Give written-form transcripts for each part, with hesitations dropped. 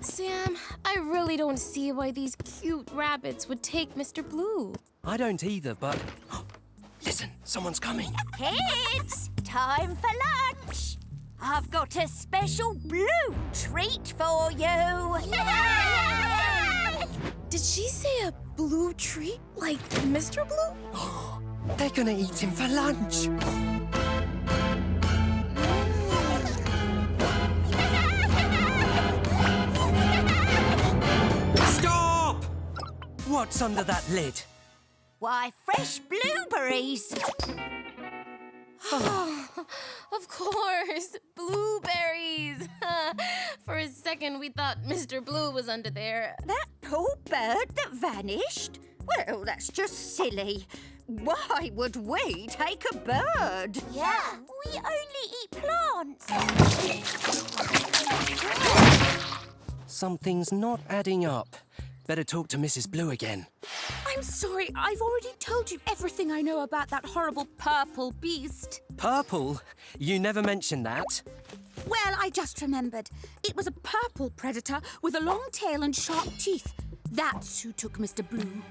Sam, I really don't see why these cute rabbits would take Mr. Blue. I don't either, but... Listen, someone's coming. Kids, time for lunch. I've got a special blue treat for you. Did she say a blue treat like Mr. Blue? They're gonna eat him for lunch. Stop! What's under that lid? Why, fresh blueberries. Of course, blueberries. For a second, we thought Mr. Blue was under there. That poor bird that vanished? Well, that's just silly. Why would we take a bird? Yeah, we only eat plants. Something's not adding up. Better talk to Mrs. Blue again. I'm sorry, I've already told you everything I know about that horrible purple beast. Purple? You never mentioned that. Well, I just remembered. It was a purple predator with a long tail and sharp teeth. That's who took Mr. Blue.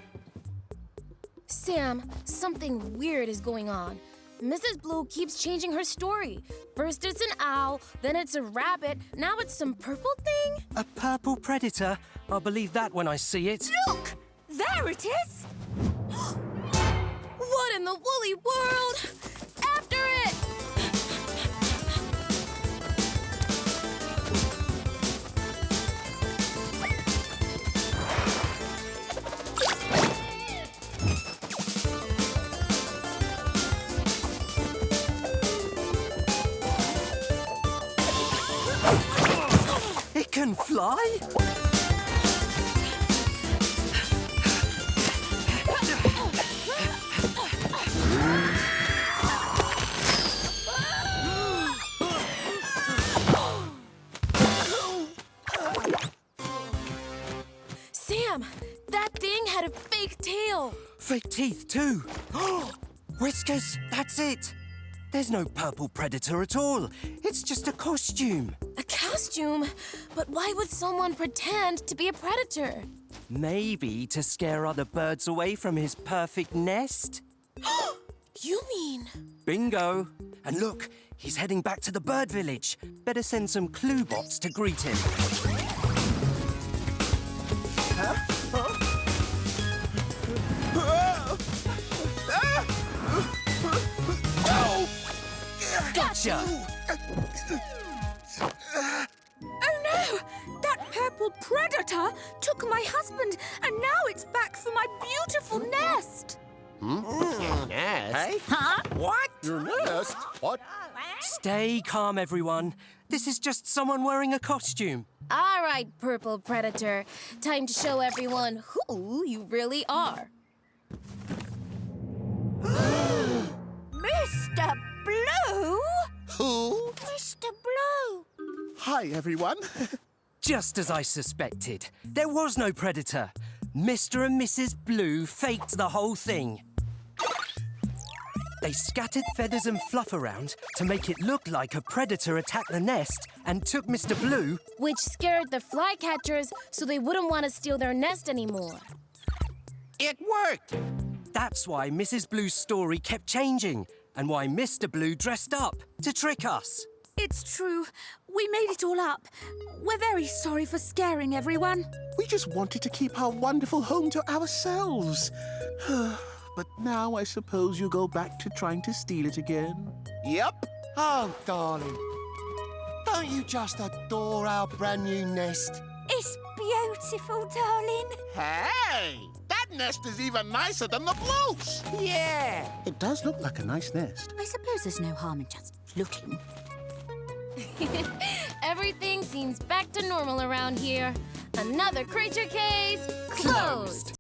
Sam, something weird is going on. Mrs. Blue keeps changing her story. First it's an owl, then it's a rabbit, now it's some purple thing? A purple predator? I'll believe that when I see it. Look! There it is! What in the woolly world? After it! It can fly? Sam, that thing had a fake tail. Fake teeth, too. Whiskers, that's it. There's no purple predator at all. It's just a costume. A costume? But why would someone pretend to be a predator? Maybe to scare other birds away from his perfect nest. You mean? Bingo. And look, he's heading back to the bird village. Better send some StoryBots to greet him. Gotcha! Oh no! That purple predator took my husband, and now it's back for my beautiful nest. Nest? Hey? Huh? What? Your nest? What? Stay calm, everyone. This is just someone wearing a costume. All right, purple predator. Time to show everyone who you really are. Mr. Blue? Who? Mr. Blue. Hi, everyone. Just as I suspected. There was no predator. Mr. and Mrs. Blue faked the whole thing. They scattered feathers and fluff around to make it look like a predator attacked the nest and took Mr. Blue. Which scared the flycatchers so they wouldn't want to steal their nest anymore. It worked. That's why Mrs. Blue's story kept changing and why Mr. Blue dressed up to trick us. It's true. We made it all up. We're very sorry for scaring everyone. We just wanted to keep our wonderful home to ourselves. But now I suppose you go back to trying to steal it again. Yep. Oh, darling. Don't you just adore our brand new nest? It's beautiful, darling. Hey! That nest is even nicer than the Blues. Yeah. It does look like a nice nest. I suppose there's no harm in just looking. Everything seems back to normal around here. Another creature case closed.